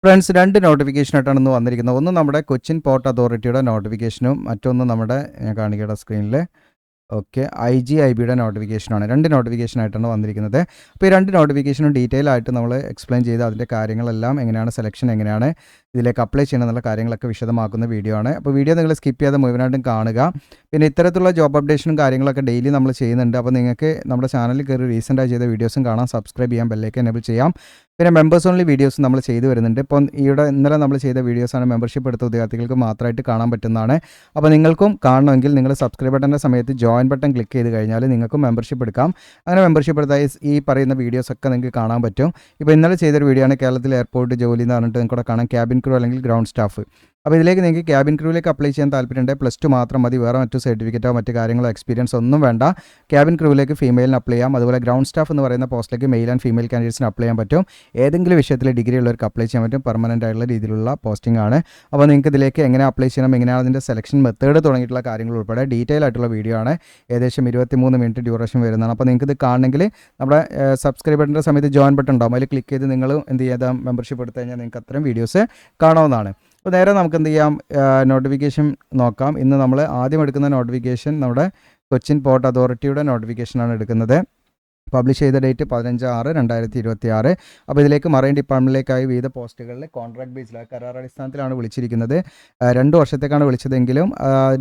Friends, 2 നോട്ടിഫിക്കേഷനായിട്ടാണ് ഇന്ന് വന്നിരിക്കുന്നത്. ഒന്ന് നമ്മുടെ കൊച്ചിൻ പോർട്ട് അതോറിറ്റിയുടെ നോട്ടിഫിക്കേഷനും മറ്റൊന്ന് നമ്മുടെ ഞാൻ കാണിക്കട്ടെ സ്ക്രീനിൽ. ഓക്കെ, IGIBയുടെ നോട്ടിഫിക്കേഷനാണ്. 2 നോട്ടിഫിക്കേഷനായിട്ടാണ് വന്നിരിക്കുന്നത്. അപ്പോൾ ഈ 2 നോട്ടിഫിക്കേഷനും ഡീറ്റെയിൽ ആയിട്ട് നമ്മൾ എക്സ്പ്ലെയിൻ ചെയ്ത് അതിൻ്റെ കാര്യങ്ങളെല്ലാം എങ്ങനെയാണ്, സെലക്ഷൻ എങ്ങനെയാണ്, ഇതിലേക്ക് അപ്ലൈ ചെയ്യണം എന്നുള്ള കാര്യങ്ങളൊക്കെ വിശദമാക്കുന്ന വീഡിയോ ആണ്. അപ്പോൾ വീഡിയോ നിങ്ങൾ സ്കിപ്പ് ചെയ്യാതെ മുഴുവനായിട്ടും കാണുക. പിന്നെ ഇത്തരത്തിലുള്ള ജോബ് അപ്ഡേഷനും കാര്യങ്ങളൊക്കെ ഡെയിലി നമ്മൾ ചെയ്യുന്നുണ്ട്. അപ്പോൾ നിങ്ങൾക്ക് നമ്മുടെ ചാനലിൽ കയറി റീസെൻ്റായി ചെയ്ത വീഡിയോസും കാണാം, സബ്സ്ക്രൈബ് ചെയ്യാം, ബെല്ലേക്ക് എനേബിൾ ചെയ്യാം. പിന്നെ മെമ്പേഴ്സ് ഓൺലി വീഡിയോസ് നമ്മൾ ചെയ്തു വരുന്നുണ്ട്. ഇപ്പം ഇന്നലെ നമ്മൾ ചെയ്ത വീഡിയോസാണ് മെമ്പർഷിപ്പ് എടുത്ത ഉദ്യോഗാർത്ഥികൾക്ക് മാത്രമായിട്ട് കാണാൻ പറ്റുന്നതാണ്. അപ്പോൾ നിങ്ങൾക്കും കാണണമെങ്കിൽ നിങ്ങൾ സബ്സ്ക്രൈബ് ബട്ടൻ്റെ സമയത്ത് ജോയിൻ ബട്ടൺ ക്ലിക്ക് ചെയ്ത് കഴിഞ്ഞാൽ നിങ്ങൾക്കും മെമ്പർഷിപ്പ് എടുക്കാം. അങ്ങനെ മെമ്പർഷിപ്പ് എടുത്താൽ ഈ പറയുന്ന വീഡിയോസൊക്കെ നിങ്ങൾക്ക് കാണാൻ പറ്റും. ഇപ്പോൾ ഇന്നലെ ചെയ്തൊരു വീഡിയോ ആണ് കേരളത്തിൽ എയർപോർട്ട് ജോലി എന്ന് പറഞ്ഞിട്ട് നിങ്ങൾക്ക് കാണാം, ക്യാബിൻ ക്രൂ അല്ലെങ്കിൽ ഗ്രൗണ്ട് സ്റ്റാഫ്. അപ്പോൾ ഇതിലേക്ക് നിങ്ങൾക്ക് ക്യാബിൻ ക്രൂവിലേക്ക് അപ്ലൈ ചെയ്യാൻ താല്പര്യമുണ്ടെങ്കിൽ +2 മാത്രം മതി. വേറെ മറ്റു സർട്ടിഫിക്കറ്റോ മറ്റു കാര്യങ്ങളോ എക്സ്പീരിയൻസ് ഒന്നും വേണ്ട. ക്യാബിൻ ക്രൂവിലേക്ക് ഫീമെയിലിന് അപ്ലൈ ചെയ്യാം. അതുപോലെ ഗ്രൗണ്ട് സ്റ്റാഫ് എന്ന് പറയുന്ന പോസ്റ്റിലേക്ക് മെയിൽ ആൻഡ് ഫീമെയിൽ കാൻഡിഡേറ്റ്സിന് അപ്ലൈ ചെയ്യാൻ പറ്റും. ഏതെങ്കിലും വിഷയത്തിൽ ഡിഗ്രി ഉള്ളവർക്ക് അപ്ലൈ ചെയ്യാൻ പറ്റും. പെർമനൻ്റ് ആയിട്ടുള്ള രീതിയിലുള്ള പോസ്റ്റിംഗ് ആണ്. അപ്പോൾ നിങ്ങൾക്ക് ഇതിലേക്ക് എങ്ങനെ അപ്ലൈ ചെയ്യണം, എങ്ങനെയാണ് അതിൻ്റെ സെലക്ഷൻ മെത്തേഡ് തുടങ്ങിയിട്ടുള്ള കാര്യങ്ങൾ ഉൾപ്പെടെ ഡീറ്റെയിൽ ആയിട്ടുള്ള വീഡിയോ ആണ്. ഏകദേശം 23 മിനിറ്റ് ഡ്യൂറേഷൻ വരുന്നതാണ്. അപ്പോൾ നിങ്ങൾക്ക് ഇത് കാണണമെങ്കിൽ നമ്മുടെ സബ്സ്ക്രൈബ് ബട്ടൻ്റെ സമയത്ത് ജോയിൻ ബട്ടൺ ഉണ്ടാവും, അതിൽ ക്ലിക്ക് ചെയ്ത് നിങ്ങൾ എന്ത് ചെയ്താൽ മെമ്പർഷിപ്പ് എടുത്തു കഴിഞ്ഞാൽ നിങ്ങൾക്ക് അത്തരം വീഡിയോസ് കാണാവുന്നതാണ്. അപ്പോൾ നേരെ നമുക്ക് എന്ത് ചെയ്യാം, നോട്ടിഫിക്കേഷൻ നോക്കാം. ഇന്ന് നമ്മൾ ആദ്യം എടുക്കുന്ന നോട്ടിഫിക്കേഷൻ നമ്മുടെ കൊച്ചിൻ പോർട്ട് അതോറിറ്റിയുടെ നോട്ടിഫിക്കേഷനാണ് എടുക്കുന്നത്. പബ്ലിഷ് ചെയ്ത ഡേറ്റ് 15/6/2026. അപ്പോൾ ഇതിലേക്ക് മറൈൻ ഡിപ്പാർട്ട്മെൻറ്റിലേക്കായി വിവിധ പോസ്റ്റുകളിൽ കോൺട്രാക്ട് ബേസിലാണ്, കരാർ അടിസ്ഥാനത്തിലാണ് വിളിച്ചിരിക്കുന്നത്. 2 വർഷത്തേക്കാണ് വിളിച്ചതെങ്കിലും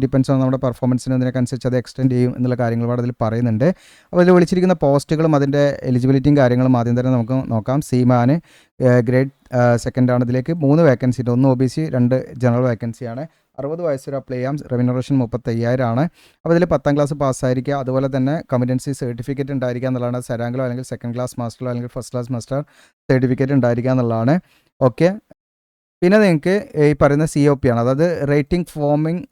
ഡിപ്പെൻസ് ഓൺ നമ്മുടെ പെർഫോമൻസിന് അതിനനുസരിച്ച് അത് എക്സ്റ്റെൻഡ് ചെയ്യും എന്നുള്ള കാര്യങ്ങൾ അതിൽ പറയുന്നുണ്ട്. അപ്പോൾ ഇതിൽ വിളിച്ചിരിക്കുന്ന പോസ്റ്റുകളും അതിൻ്റെ എലിജിബിലിറ്റിയും കാര്യങ്ങളും ആദ്യം തന്നെ നമുക്ക് നോക്കാം. സീമാന് ഗ്രേഡ് സെക്കൻഡാണ്. ഇതിലേക്ക് 3 വേക്കൻസി ഉണ്ട്. 1 OBC, 2 ജനറൽ വേക്കൻസിയാണ്. 60 വയസ്സ് വരെ അപ്ലൈ ചെയ്യാം. റെമ്യൂണറേഷൻ 35,000 ആണ്. അപ്പോൾ ഇതിൽ 10ാം ക്ലാസ് പാസ്സായിരിക്കുക, അതുപോലെ തന്നെ കമ്പറ്റൻസി സർട്ടിഫിക്കറ്റ് ഉണ്ടായിരിക്കുക എന്നുള്ളതാണ്. സെറാങ്കിലോ അല്ലെങ്കിൽ സെക്കൻഡ് ക്ലാസ് മാസ്റ്ററോ അല്ലെങ്കിൽ ഫസ്റ്റ് ക്ലാസ് മാസ്റ്റർ സർട്ടിഫിക്കറ്റ് ഉണ്ടായിരിക്കുക എന്നുള്ളതാണ്. ഓക്കെ, പിന്നെ നിങ്ങൾക്ക് ഈ പറയുന്ന COP ആണ്, അതായത് rating foaming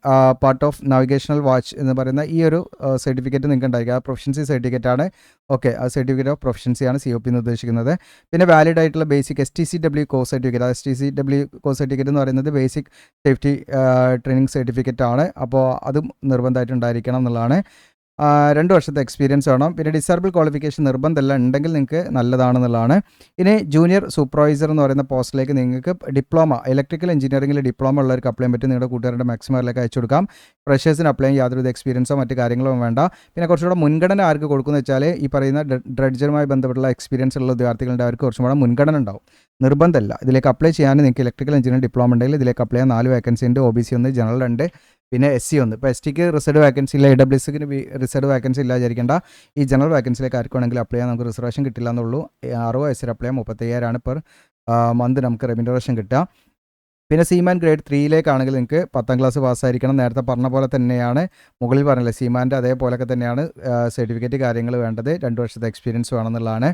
part of navigational watch എന്ന് പറയുന്ന ഈ ഒരു സർട്ടിഫിക്കറ്റ് നിങ്ങൾക്ക് ഉണ്ടായിരിക്കുക. പ്രൊഫഷൻസി സർട്ടിഫിക്കറ്റ് ആണ്. ഓക്കെ, ആ സർട്ടിഫിക്കറ്റ് ഓഫ് പ്രൊഫഷൻസിയാണ് COP എന്ന് ഉദ്ദേശിക്കുന്നത്. പിന്നെ വാലിഡ് ആയിട്ടുള്ള basic STCW course certificate. STCW course certificate എന്ന് പറയുന്നത് ബേസിക് സേഫ്റ്റി ട്രെയിനിങ് സർട്ടിഫിക്കറ്റ് ആണ്. അപ്പോൾ അതും നിർബന്ധമായിട്ട് ഉണ്ടായിരിക്കണം എന്നുള്ളതാണ്. 2 വർഷത്തെ എക്സ്പീരിയൻസ് വേണം. പിന്നെ ഡിസേബിൾ ക്വാളിഫിക്കേഷൻ നിർബന്ധമല്ല, ഉണ്ടെങ്കിൽ നിങ്ങൾക്ക് നല്ലതാണെന്നുള്ളതാണ്. ഇനി ജൂനിയർ സൂപ്പർവൈസർ എന്ന് പറയുന്ന പോസ്റ്റിലേക്ക് നിങ്ങൾക്ക് ഡിപ്ലോമ, ഇലക്ട്രിക്കൽ എഞ്ചിനീയറിംഗിൽ ഡിപ്ലോമ ഉള്ളവർക്ക് അപ്ലൈ ചെയ്യാൻ പറ്റും. നിങ്ങളുടെ കൂട്ടുകാരുടെ മാക്സിമറിലേക്ക് അയച്ചു കൊടുക്കാം. ഫ്രഷേഴ്സിന് അപ്ലൈ ചെയ്യാൻ യാതൊരു എക്സ്പീരിയൻസോ മറ്റു കാര്യങ്ങളോ വേണ്ട. പിന്നെ കുറച്ചുകൂടെ മുൻഗണന ആർക്ക് കൊടുക്കുമെന്ന് വെച്ചാൽ ഈ പറയുന്ന ഡ്രഡ്ജറുമായി ബന്ധപ്പെട്ടുള്ള എക്സ്പീരിയൻസ് ഉള്ള ഉദ്യോഗാർത്ഥികളുടെ അവർക്ക് കുറച്ചും കൂടെ മുൻഗണന ഉണ്ടാവും. നിർബന്ധമല്ല. ഇതിലേക്ക് അപ്ലൈ ചെയ്യാൻ നിങ്ങൾക്ക് ഇലക്ട്രിക്കൽ എഞ്ചിനീയറിംഗ് ഡിപ്ലോമ ഉണ്ടെങ്കിൽ ഇതിലേക്ക് അപ്ലൈ ചെയ്യാൻ 4 വേക്കൻസി ഉണ്ട്. OBC 1, ജനറൽ 2, പിന്നെ SC 1. ഇപ്പോൾ STക്ക് റിസർവ് വേക്കൻസി ഇല്ല, AWSക്ക് റിസർവ് വേക്കൻസി ഇല്ല വിചാരിക്കേണ്ട. ഈ ജനറൽ വേക്കൻസിയിലേക്ക് ആർക്കുവാണെങ്കിൽ അപ്ലൈ ചെയ്യാൻ നമുക്ക് റിസർവേഷൻ കിട്ടില്ല എന്നുള്ളൂ. 60 വയസ്സിൽ അപ്ലൈ ചെയ്യാൻ 35,000 ആണ് പെർ മന്ത് നമുക്ക് റെമ്യൂണറേഷൻ കിട്ടുക. പിന്നെ സീമാൻ ഗ്രേഡ് 3ലേക്കാണെങ്കിൽ നിങ്ങൾക്ക് 10ാം ക്ലാസ് പാസ്സായിരിക്കണം. നേരത്തെ പറഞ്ഞ പോലെ തന്നെയാണ്, മുകളിൽ പറഞ്ഞില്ലേ സീമാൻ്റെ അതേപോലെയൊക്കെ തന്നെയാണ് സർട്ടിഫിക്കറ്റ് കാര്യങ്ങൾ വേണ്ടത്. 2 വർഷത്തെ എക്സ്പീരിയൻസ് വേണമെന്നുള്ളതാണ്.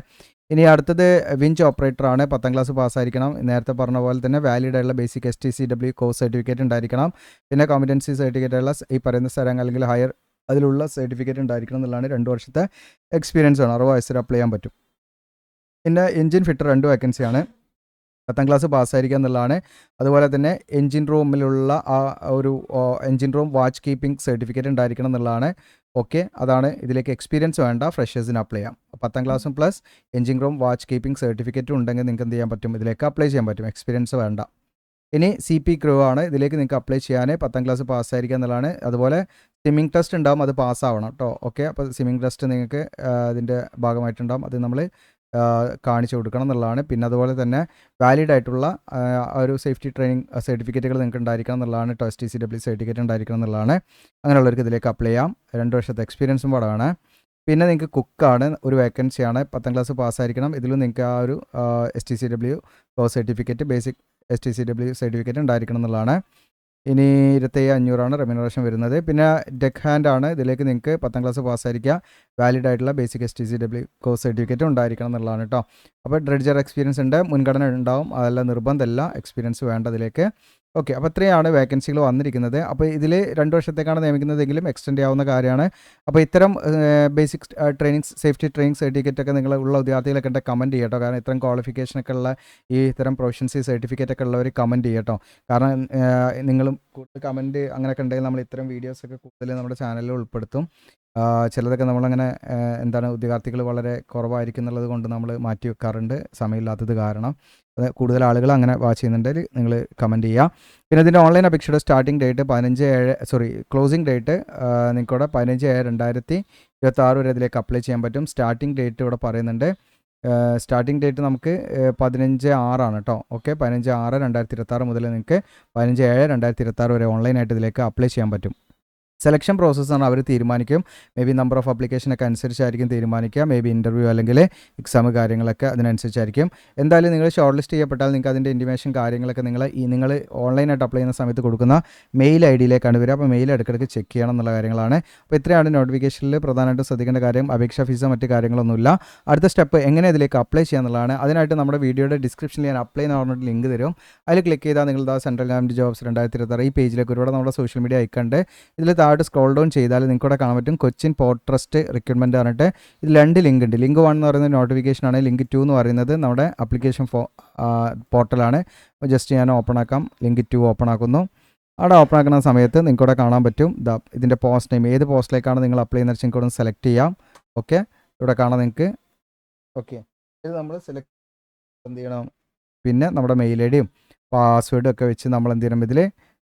ഇനി അടുത്തത് വിഞ്ച് ഓപ്പറേറ്റർ ആണ്. 10ാം ക്ലാസ് പാസ്സായിരിക്കണം. നേരത്തെ പറഞ്ഞ പോലെ തന്നെ വാലിഡ് ആയിട്ടുള്ള ബേസിക് STCW കോഴ്സ് സർട്ടിഫിക്കറ്റ് ഉണ്ടായിരിക്കണം. പിന്നെ കോമ്പറ്റൻസി സർട്ടിഫിക്കറ്റ് ഉള്ള ഈ പറയുന്ന സ്ഥലം അല്ലെങ്കിൽ ഹയർ അതിലുള്ള സർട്ടിഫിക്കറ്റ് ഉണ്ടായിരിക്കണം എന്നുള്ളതാണ്. 2 വർഷത്തെ എക്സ്പീരിയൻസ് ആണ്. 60 വയസ്സിൽ അപ്ലൈ ചെയ്യാൻ പറ്റും. പിന്നെ എഞ്ചിൻ ഫിറ്റർ 2 വേക്കൻസിയാണ്. 10ാം ക്ലാസ് പാസ്സായിരിക്കുക എന്നുള്ളതാണ്. അതുപോലെ തന്നെ എഞ്ചിൻ റൂമിലുള്ള ആ ഒരു engine room watch keeping certificate ഉണ്ടായിരിക്കണം എന്നുള്ളതാണ്. ഓക്കെ, അതാണ്. ഇതിലേക്ക് എക്സ്പീരിയൻസ് വേണ്ട, ഫ്രഷേഴ്സിന് അപ്ലൈ ചെയ്യാം. 10ാം ക്ലാസ്സും plus engine room watch keeping സർട്ടിഫിക്കറ്റും ഉണ്ടെങ്കിൽ നിങ്ങൾക്ക് എന്ത് ചെയ്യാൻ പറ്റും, ഇതിലേക്ക് അപ്ലൈ ചെയ്യാൻ പറ്റും. എക്സ്പീരിയൻസ് വേണ്ട. ഇനി CP ക്രൂ ആണ്. ഇതിലേക്ക് നിങ്ങൾക്ക് അപ്ലൈ ചെയ്യാൻ 10ാം ക്ലാസ് പാസ്സായിരിക്കുക എന്നുള്ളതാണ്. അതുപോലെ സ്വിമ്മിംഗ് ടെസ്റ്റ് ഉണ്ടാവും, അത് പാസ്സാവണം കേട്ടോ. ഓക്കെ, അപ്പോൾ സ്വിമ്മിംഗ് ടെസ്റ്റ് നിങ്ങൾക്ക് അതിൻ്റെ ഭാഗമായിട്ടുണ്ടാവും, അത് നമ്മൾ കാണിച്ചു കൊടുക്കണം എന്നുള്ളതാണ്. പിന്നെ അതുപോലെ തന്നെ വാലിഡ് ആയിട്ടുള്ള ഒരു സേഫ്റ്റി ട്രെയിനിങ് സർട്ടിഫിക്കറ്റുകൾ നിങ്ങൾക്ക് ഉണ്ടായിരിക്കണം എന്നുള്ളതാണ്. STCW സർട്ടിഫിക്കറ്റ് ഉണ്ടായിരിക്കണം എന്നുള്ളതാണ്. അങ്ങനെയുള്ളവർക്ക് ഇതിലേക്ക് അപ്ലൈ ചെയ്യാം. 2 വർഷത്തെ എക്സ്പീരിയൻസും പാടാണ്. പിന്നെ നിങ്ങൾക്ക് കുക്കാണ്, 1 വേക്കൻസിയാണ്. 10ാം ക്ലാസ് പാസ്സായിരിക്കണം. ഇതിലും നിങ്ങൾക്ക് ആ ഒരു STCW course certificate, basic STCW certificate ഉണ്ടായിരിക്കണം എന്നുള്ളതാണ്. ഇനി 27,500 റെമ്യൂണറേഷൻ വരുന്നത്. പിന്നെ ഡെക്ക് ഹാൻഡ് ആണ്. ഇതിലേക്ക് നിങ്ങൾക്ക് 10ാം ക്ലാസ് പാസ്സായിരിക്കുക, വാലിഡ് ആയിട്ടുള്ള ബേസിക് STCW കോഴ്സ് സർട്ടിഫിക്കറ്റ് ഉണ്ടായിരിക്കണം എന്നുള്ളതാണ് കേട്ടോ. അപ്പോൾ ഡ്രഡ്ജർ എക്സ്പീരിയൻസ് ഉണ്ട്, മുൻഗണന ഉണ്ടാവും, അതെല്ലാം നിർബന്ധമല്ല, എക്സ്പീരിയൻസ് വേണ്ടതിലേക്ക്. ഓക്കെ, അപ്പോൾ ഇത്രയാണ് വേക്കൻസികൾ വന്നിരിക്കുന്നത്. അപ്പോൾ ഇതിൽ 2 വർഷത്തേക്കാണ് നിയമിക്കുന്നതെങ്കിലും എക്സ്റ്റെൻഡ് ചെയ്യാവുന്ന കാര്യമാണ്. അപ്പോൾ ഇത്തരം basic training, safety training certificate ഒക്കെ നിങ്ങൾ ഉള്ള ഉദ്യോഗാർത്ഥികളൊക്കെ ഉണ്ട് കമൻറ്റ് ചെയ്യട്ടോ. കാരണം ഇത്തരം ക്വാളിഫിക്കേഷനൊക്കെ ഉള്ള ഈ ഇത്തരം പ്രൊഫഷൻസി സർട്ടിഫിക്കറ്റ് ഒക്കെ ഉള്ളവർ കമൻറ്റ് ചെയ്യട്ടോ. കാരണം നിങ്ങളും കൂടുതൽ കമൻറ്റ് അങ്ങനെയൊക്കെ ഉണ്ടെങ്കിൽ നമ്മൾ ഇത്തരം വീഡിയോസൊക്കെ കൂടുതൽ നമ്മുടെ ചാനലിൽ ഉൾപ്പെടുത്തും. ചിലതൊക്കെ നമ്മളങ്ങനെ എന്താണ് ഉദ്യോഗാർത്ഥികൾ വളരെ കുറവായിരിക്കും എന്നുള്ളത് കൊണ്ട് നമ്മൾ മാറ്റി വെക്കാറുണ്ട് സമയമില്ലാത്തത് കാരണം. അത് കൂടുതൽ ആളുകൾ അങ്ങനെ വാച്ച് ചെയ്യുന്നുണ്ടെങ്കിൽ നിങ്ങൾ കമൻറ്റ് ചെയ്യുക. പിന്നെ ഇതിൻ്റെ ഓൺലൈൻ അപേക്ഷയുടെ സ്റ്റാർട്ടിംഗ് ഡേറ്റ് ക്ലോസിംഗ് ഡേറ്റ് നിങ്ങൾക്കിവിടെ 15/7/2026 വരെ ഇതിലേക്ക് അപ്ലൈ ചെയ്യാൻ പറ്റും. സ്റ്റാർട്ടിംഗ് ഡേറ്റ് ഇവിടെ പറയുന്നുണ്ട്. സ്റ്റാർട്ടിംഗ് ഡേറ്റ് നമുക്ക് 15/6 കേട്ടോ. ഓക്കെ, 15/6/2026 മുതൽ നിങ്ങൾക്ക് 15/7/2026 വരെ ഓൺലൈനായിട്ട് ഇതിലേക്ക് അപ്ലൈ ചെയ്യാൻ പറ്റും. സെലക്ഷൻ പ്രോസസ്സാണ് അവർ തീരുമാനിക്കും. മേ ബി നമ്പർ ഓഫ് അപ്ലിക്കേഷനൊക്കെ അനുസരിച്ചായിരിക്കും തീരുമാനിക്കുക. മേ ബി ഇൻ്റർവ്യൂ അല്ലെങ്കിൽ എക്സാം കാര്യങ്ങളൊക്കെ അതിനനുസരിച്ചായിരിക്കും. എന്തായാലും നിങ്ങൾ ഷോർട്ട് ലിസ്റ്റ് ചെയ്യപ്പെട്ടാൽ നിങ്ങൾക്ക് അതിൻ്റെ ഇൻറ്റിമേഷൻ കാര്യങ്ങളൊക്കെ നിങ്ങൾ ഓൺലൈനായിട്ട് അപ്ലൈ ചെയ്യുന്ന സമയത്ത് കൊടുക്കുന്ന മെയിൽ ഐ ഡിയിലേക്കാണ് വരിക. അപ്പോൾ മെയിൽ ഇടയ്ക്കിടയ്ക്ക് ചെക്ക് ചെയ്യണം എന്നുള്ള കാര്യങ്ങളാണ്. അപ്പോൾ ഇത്രയാണ് നോട്ടിഫിക്കേഷനിൽ പ്രധാനമായിട്ടും ശ്രദ്ധിക്കേണ്ട കാര്യം. അപേക്ഷാ ഫീസോ മറ്റ് കാര്യങ്ങളൊന്നുമില്ല. അടുത്ത സ്റ്റെപ്പ് എങ്ങനെ ഇതിലേക്ക് അപ്ലൈ ചെയ്യുക എന്നുള്ളതാണ്. അതിനായിട്ട് നമ്മുടെ വീഡിയോയുടെ ഡിസ്ക്രിപ്ഷനിൽ ഞാൻ അപ്ലൈ എന്ന് പറഞ്ഞിട്ട് ലിങ്ക് തരും. അതിൽ ക്ലിക്ക് ചെയ്താൽ നിങ്ങൾ സെൻട്രൽ ഗവൺമെൻറ് ജോബ്സ് 2026 ഈ പേജിലേക്ക് ഒരുപാട് നമ്മുടെ സോഷ്യൽ മീഡിയ ഐക്കണ്ട്. ഇതിൽ താഴോട്ട് സ്ക്രോൾ ഡൗൺ ചെയ്താൽ നിങ്ങൾക്കിവിടെ കാണാൻ പറ്റും കൊച്ചിൻ പോർട്ട് ട്രസ്റ്റ് റിക്രൂട്ട്മെൻറ്റ് പറഞ്ഞിട്ട്. ഇതിൽ 2 ലിങ്ക് ഉണ്ട്. ലിങ്ക് 1 എന്ന് പറയുന്നത് നോട്ടിഫിക്കേഷനാണ്. ലിങ്ക് 2 എന്ന് പറയുന്നത് നമ്മുടെ അപ്ലിക്കേഷൻ പോർട്ടലാണ്. ജസ്റ്റ് ഞാൻ ഓപ്പൺ ആക്കാം. ലിങ്ക് 2 ഓപ്പൺ ആക്കുന്നു. അവിടെ ഓപ്പൺ ആക്കുന്ന സമയത്ത് നിങ്ങൾക്കിവിടെ കാണാൻ പറ്റും ഇതിൻ്റെ പോസ്റ്റ് നെയിം, ഏത് പോസ്റ്റിലേക്കാണ് നിങ്ങൾ അപ്ലൈ ചെയ്യുന്നത് വെച്ചാൽ നിങ്ങൾക്ക് സെലക്ട് ചെയ്യാം. ഓക്കെ, ഇവിടെ കാണാം നിങ്ങൾക്ക്. ഓക്കെ, ഇത് നമ്മൾ സെലക്ട് എന്ത് ചെയ്യണം, പിന്നെ നമ്മുടെ മെയിൽ ഐ ഡിയും പാസ്വേഡും ഒക്കെ വെച്ച് നമ്മൾ എന്ത് ചെയ്യണം, ഇതിൽ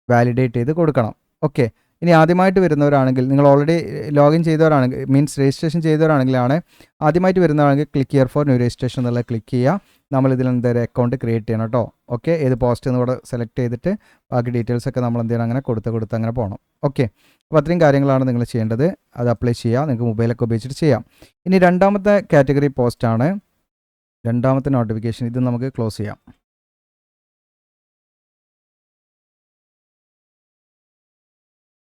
വാലിഡേറ്റ് ചെയ്ത് കൊടുക്കണം. ഓക്കെ, ഇനി ആദ്യമായിട്ട് വരുന്നവരാണെങ്കിൽ, നിങ്ങൾ ഓൾറെഡി ലോഗിൻ ചെയ്തവരാണെങ്കിൽ, മീൻസ് രജിസ്ട്രേഷൻ ചെയ്തവരാണെങ്കിലാണ് ആദ്യമായിട്ട് വരുന്നവരാണെങ്കിൽ click here for new registration എന്നുള്ളത് ക്ലിക്ക് ചെയ്യുക. നമ്മളിതിൽ എന്തൊരു അക്കൗണ്ട് ക്രിയേറ്റ് ചെയ്യണം കേട്ടോ. ഓക്കെ, ഏത് പോസ്റ്റ് എന്ന് ഇവിടെ സെലക്ട് ചെയ്തിട്ട് ബാക്കി ഡീറ്റെയിൽസ് ഒക്കെ നമ്മൾ എന്ത് ചെയ്യണം, അങ്ങനെ കൊടുത്ത് അങ്ങനെ പോകണം. ഓക്കെ, അപ്പോൾ അത്രയും കാര്യങ്ങളാണ് നിങ്ങൾ ചെയ്യേണ്ടത്. അത് അപ്ലൈ ചെയ്യുക. നിങ്ങൾക്ക് മൊബൈലൊക്കെ ഉപയോഗിച്ചിട്ട് ചെയ്യാം. ഇനി രണ്ടാമത്തെ കാറ്റഗറി പോസ്റ്റാണ്, രണ്ടാമത്തെ നോട്ടിഫിക്കേഷൻ. ഇത് നമുക്ക് ക്ലോസ് ചെയ്യാം.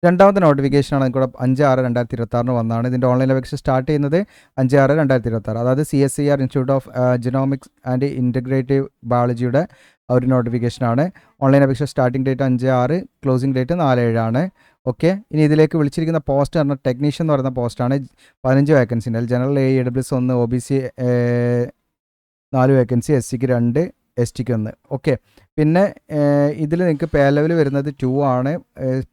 രണ്ടാമത്തെ നോട്ടിഫിക്കേഷനാണ് നിങ്ങൾക്ക് 5/6/2026 വന്നതാണ്. ഇതിൻ്റെ ഓൺലൈൻ അപേക്ഷ സ്റ്റാർട്ട് ചെയ്യുന്നത് 5/6/2026. അതായത് CSIR institute of genomics and integrative ബയോളജിയുടെ ഒരു നോട്ടിഫിക്കേഷനാണ്. ഓൺലൈൻ അപേക്ഷ സ്റ്റാർട്ടിംഗ് ഡേറ്റ് 5/6, ക്ലോസിംഗ് ഡേറ്റ് 4/7 ആണ്. ഓക്കെ, ഇനി ഇതിലേക്ക് വിളിച്ചിരിക്കുന്ന പോസ്റ്റ് പറഞ്ഞാൽ ടെക്നീഷ്യൻ എന്ന് പറയുന്ന പോസ്റ്റാണ്. 15 വേക്കൻസി ഉണ്ട്. ജനറൽ AEWS 1, OBC 4 വേക്കൻസി, SCക്ക് 2, STക്ക് 1. ഓക്കെ, പിന്നെ ഇതിൽ നിങ്ങൾക്ക് പേ ലെവൽ വരുന്നത് 2 ആണ്.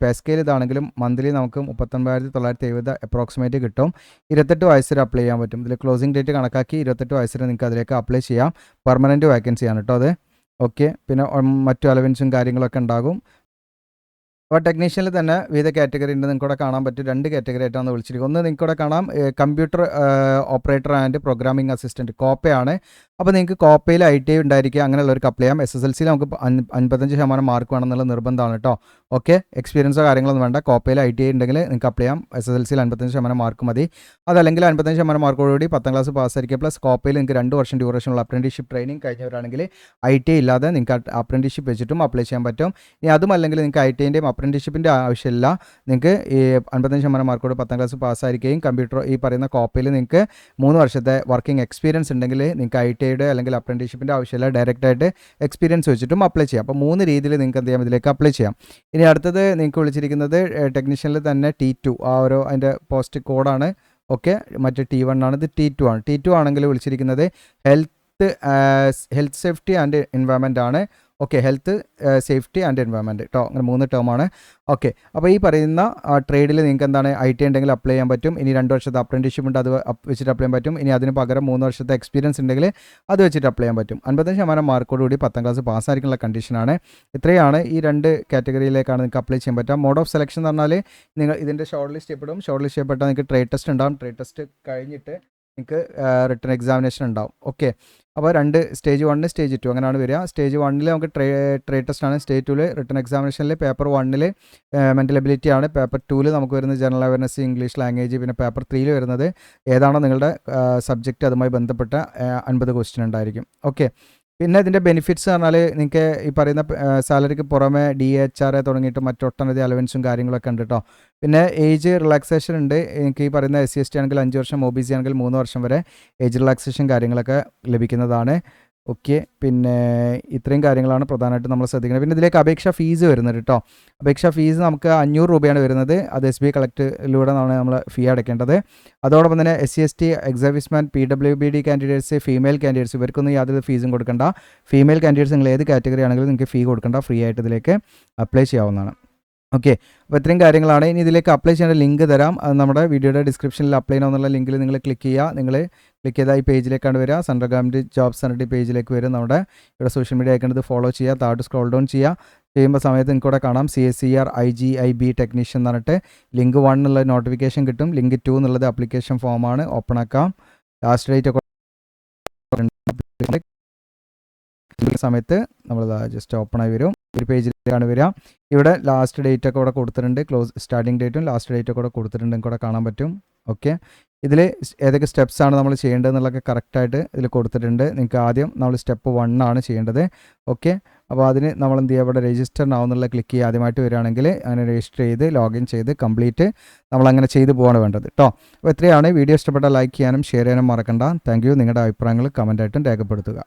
പേ സ്കെയിൽ ഇതാണെങ്കിലും മന്ത്ലി നമുക്ക് 39,970 അപ്രോക്സിമേറ്റ് കിട്ടും. 28 വയസ്സ് വരെ അപ്ലൈ ചെയ്യാൻ പറ്റും. ഇതിൽ ക്ലോസിംഗ് ഡേറ്റ് കണക്കാക്കി 28 വയസ്സ് വരെ നിങ്ങൾക്ക് അതിലേക്ക് അപ്ലൈ ചെയ്യാം. പെർമനൻറ്റ് വേക്കൻസിയാണ് കേട്ടോ അത്. ഓക്കെ, പിന്നെ മറ്റു അലവൻസും കാര്യങ്ങളൊക്കെ ഉണ്ടാകും. അപ്പോൾ ടെക്നീഷ്യനിൽ തന്നെ വിവിധ കാറ്റഗറി ഉണ്ട്. നിങ്ങൾക്കിവിടെ കാണാൻ പറ്റും. 2 കാറ്റഗറി ആയിട്ടാണ് വിളിച്ചിരിക്കുന്നത്. ഒന്ന് നിങ്ങൾക്കിവിടെ കാണാം computer operator and programming assistant, കോപ്പയാണ്. അപ്പോൾ നിങ്ങൾക്ക് കോപ്പയിൽ ITI ഉണ്ടായിരിക്കുക, അങ്ങനെയുള്ളവർക്ക് അപ്ലൈ ചെയ്യാം. SSLC നമുക്ക് 55% മാർക്ക് വേണമെന്നുള്ള നിർബന്ധമാണ് കേട്ടോ. ഓക്കെ, എക്സ്പീരിയൻസോ കാര്യങ്ങളൊന്നും വേണ്ട. കോപ്പയിൽ ITI ഉണ്ടെങ്കിൽ നിങ്ങൾക്ക് അപ്ലൈ ചെയ്യാം. SSLCയിൽ 55% മാർക്ക് മതി. അതല്ലെങ്കിൽ 55% മാർക്കോടുകൂടി 10ാം ക്ലാസ് പാസ്സായിരിക്കുക. പ്ലസ് കോപ്പയിൽ നിങ്ങൾക്ക് 2 വർഷം ഡ്യൂറേഷനുള്ള അപ്രൻറ്റീഷിപ്പ് ട്രെയിനിങ് കഴിഞ്ഞവരാണെങ്കിൽ ITI ഇല്ലാതെ നിങ്ങൾക്ക് അപ്രൻറ്റീഷിപ്പ് വെച്ചിട്ടും അപ്ലൈ ചെയ്യാൻ പറ്റും. ഇനി അതുമല്ലെങ്കിൽ നിങ്ങൾക്ക് ITIൻ്റെയും അപ്രൻറ്റീഷിപ്പിൻ്റെ ആവശ്യമില്ല. നിങ്ങൾക്ക് ഈ 55% മാർക്കോട് 10ാം ക്ലാസ് പാസ്സായിരിക്കുകയും കമ്പ്യൂട്ടർ ഈ പറയുന്ന കോപ്പയിൽ നിങ്ങൾക്ക് 3 വർഷത്തെ വർക്കിംഗ് എക്സ്പീരിയൻസ് ഉണ്ടെങ്കിൽ നിങ്ങൾക്ക് ITIയുടെ അല്ലെങ്കിൽ അപ്രൻറ്റീഷിപ്പിൻ്റെ ആവശ്യമില്ല. ഡയറക്റ്റായിട്ട് എക്സ്പീരിയൻസ് വെച്ചിട്ടും അപ്ലൈ ചെയ്യാം. അപ്പോൾ 3 രീതിയിൽ നിങ്ങൾക്ക് എന്ത് ചെയ്യാം, ഇതിലേക്ക് അപ്ലൈ ചെയ്യാം. ഇനി അടുത്തത് നിങ്ങൾക്ക് വിളിച്ചിരിക്കുന്നത് ടെക്നീഷ്യനിൽ തന്നെ T2, ആ ഒരു അതിൻ്റെ പോസ്റ്റ് കോഡാണ്. ഓക്കെ, മറ്റേ T1 ആണ്, ഇത് T2 ആണ്. T2 ആണെങ്കിൽ വിളിച്ചിരിക്കുന്നത് ഹെൽത്ത് സേഫ്റ്റി ആൻഡ് എൻവയൺമെൻറ്റ് ആണ്. Okay, health safety and environment കേട്ടോ. അങ്ങനെ 3 ടേമാണ്. ഓക്കെ, അപ്പോൾ ഈ പറയുന്ന ട്രേഡിൽ നിങ്ങൾക്ക് എന്താണ് ITI ഉണ്ടെങ്കിൽ അപ്ലൈ ചെയ്യാൻ പറ്റും. ഇനി 2 വർഷത്തെ അപ്രൻറ്റീഷിപ്പ് ഉണ്ട്, അത് വെച്ചിട്ട് അപ്ലൈ ചെയ്യാൻ പറ്റും. ഇനി അതിന് പകരം 3 വർഷത്തെ എക്സ്പീരിയൻസ് ഉണ്ടെങ്കിൽ അത് വെച്ചിട്ട് അപ്ലൈ ചെയ്യാൻ പറ്റും. 55% മാർക്കോടുകൂടി 10ാം ക്ലാസ് പാസ്സായിരിക്കുള്ള കണ്ടീഷനാണ്. ഇത്രയാണ് ഈ 2 കാറ്റഗറിയിലേക്കാണ് നിങ്ങൾക്ക് അപ്ലൈ ചെയ്യാൻ പറ്റുക. മോഡ് ഓഫ് സെലക്ഷൻ എന്ന് പറഞ്ഞാൽ നിങ്ങൾ ഇതിൻ്റെ ഷോർട്ട് ലിസ്റ്റ് ചെയ്യപ്പെടും. ഷോർട്ട് ലിസ്റ്റ് ചെയ്യപ്പെട്ടാൽ നിങ്ങൾക്ക് ട്രേഡ് ടെസ്റ്റ് ഉണ്ടാകും. ട്രേഡ് ടെസ്റ്റ് കഴിഞ്ഞിട്ട് നിങ്ങൾക്ക് റിട്ടൺ എക്സാമിനേഷൻ ഉണ്ടാവും. ഓക്കെ, അപ്പോൾ 2 സ്റ്റേജ് 1, സ്റ്റേജ് 2 അങ്ങനെയാണ് വരിക. സ്റ്റേജ് 1 നമുക്ക് ട്രേഡ് ടെസ്റ്റ് ആണ്. സ്റ്റേജ് 2 റിട്ടൺ എക്സാമിനേഷനിൽ പേപ്പർ 1 മെൻ്റൽ എബിലിറ്റി ആണ്. പേപ്പർ 2 നമുക്ക് വരുന്നത് ജനറൽ അവയർനെസ്, ഇംഗ്ലീഷ് ലാംഗ്വേജ്. പിന്നെ പേപ്പർ 3 വരുന്നത് ഏതാണോ നിങ്ങളുടെ സബ്ജക്റ്റ് അതുമായി ബന്ധപ്പെട്ട 50 ക്വസ്റ്റ്യൻ ഉണ്ടായിരിക്കും. ഓക്കെ, പിന്നെ ഇതിൻ്റെ ബെനിഫിറ്റ്സ് പറഞ്ഞാൽ നിങ്ങൾക്ക് ഈ പറയുന്ന സാലറിക്ക് പുറമെ DHRA തുടങ്ങിയിട്ട് മറ്റൊട്ടനവധി അലവൻസും കാര്യങ്ങളൊക്കെ ഉണ്ട് കേട്ടോ. പിന്നെ ഏജ് റിലാക്സേഷൻ ഉണ്ട്. എനിക്ക് ഈ പറയുന്ന SC/ST ആണെങ്കിൽ 5 വർഷം, OBC ആണെങ്കിൽ 3 വർഷം വരെ ഏജ് റിലാക്സേഷൻ കാര്യങ്ങളൊക്കെ ലഭിക്കുന്നതാണ്. ഓക്കെ, പിന്നെ ഇത്രയും കാര്യങ്ങളാണ് പ്രധാനമായിട്ടും നമ്മൾ ശ്രദ്ധിക്കുന്നത്. പിന്നെ ഇതിലേക്ക് അപേക്ഷാ ഫീസ് വരുന്നത് കേട്ടോ. അപേക്ഷാ ഫീസ് നമുക്ക് 500 രൂപയാണ് വരുന്നത്. അത് SBI കളക്റ്റിലൂടെ നമ്മൾ ഫീ അടയ്ക്കേണ്ടത്. അതോടൊപ്പം തന്നെ SC/ST, എക്സർവിസ്മാൻ, PWBD candidates, female candidates ഇവർക്കൊന്നും യാതൊരു ഫീസും കൊടുക്കണ്ട. ഫീമെയിൽ കാൻഡിഡേറ്റ്സ് നിങ്ങൾ ഏത് കാറ്റഗറി ആണെങ്കിലും നിങ്ങൾക്ക് ഫീ കൊടുക്കണ്ട. ഫ്രീ ആയിട്ട് ഇതിലേക്ക് അപ്ലൈ ചെയ്യാവുന്നതാണ്. ഓക്കെ. അപ്പോൾ ഇത്രയും കാര്യങ്ങളാണ്. ഇനി ഇതിലേക്ക് അപ്ലൈ ചെയ്യേണ്ട ലിങ്ക് തരാം. അത് നമ്മുടെ വീഡിയോയുടെ ഡിസ്ക്രിപ്ഷനിൽ അപ്ലൈ ചെയ്യണമെന്നുള്ള ലിങ്കിൽ നിങ്ങൾ ക്ലിക്ക് ചെയ്യുക. നിങ്ങൾ ക്ലിക്ക് ചെയ്താൽ ഈ പേജിലേക്കാണ് വരിക. സെൻട്രൽ ഗവൺമെൻറ് ജോബ്സ് എന്നിട്ട് ഈ പേജിലേക്ക് വരും. നമ്മുടെ ഇവിടെ സോഷ്യൽ മീഡിയ അയക്കേണ്ടത് ഫോളോ ചെയ്യുക. താഴോട്ട് സ്ക്രോൾ ഡൗൺ ചെയ്യുമ്പോൾ സമയത്ത് നിങ്ങൾക്ക് ഇവിടെ കാണാം CSER IGIB ടെക്നീഷ്യൻ എന്ന് പറഞ്ഞിട്ട് ലിങ്ക് 1 എന്നുള്ള നോട്ടിഫിക്കേഷൻ കിട്ടും. ലിങ്ക് 2 എന്നുള്ളത് അപ്ലിക്കേഷൻ ഫോമാണ്. ഓപ്പൺ ആക്കാം. ലാസ്റ്റ് ഡേറ്റ് സമയത്ത് നമ്മൾ ജസ്റ്റ് ഓപ്പൺ ആയി വരും. ഒരു പേജിലേക്കാണ് വരിക. ഇവിടെ ലാസ്റ്റ് ഡേറ്റ് ഒക്കെ ഇവിടെ കൊടുത്തിട്ടുണ്ട്. സ്റ്റാർട്ടിംഗ് ഡേറ്റും ലാസ്റ്റ് ഡേറ്റും ഒക്കെ കൊടുത്തിട്ടുണ്ട്. നിങ്ങൾക്ക് ഇവിടെ കാണാൻ പറ്റും. ഓക്കെ. ഇതിൽ ഏതൊക്കെ സ്റ്റെപ്സാണ് നമ്മൾ ചെയ്യേണ്ടതെന്നുള്ളതൊക്കെ കറക്റ്റായിട്ട് ഇതിൽ കൊടുത്തിട്ടുണ്ട്. നിങ്ങൾക്ക് ആദ്യം നമ്മൾ സ്റ്റെപ്പ് 1 ആണ് ചെയ്യേണ്ടത്. ഓക്കെ. അപ്പോൾ അതിന് നമ്മൾ എന്ത് ചെയ്യുക, ഇവിടെ രജിസ്റ്റർ നൗ എന്നുള്ള ക്ലിക്ക് ചെയ്യുക. ആദ്യമായിട്ട് വരികയാണെങ്കിൽ അങ്ങനെ രജിസ്റ്റർ ചെയ്ത് ലോഗിൻ ചെയ്ത് കംപ്ലീറ്റ് നമ്മളങ്ങനെ ചെയ്ത് പോവാണ് വേണ്ടത് കേട്ടോ. അപ്പോൾ ഇത്രയാണ്. വീഡിയോ ഇഷ്ടപ്പെട്ടാൽ ലൈക്ക് ചെയ്യാനും ഷെയർ ചെയ്യാനും മറക്കണ്ട. Thank you. നിങ്ങളുടെ അഭിപ്രായങ്ങൾ കമൻറ്റായിട്ടും രേഖപ്പെടുത്തുക.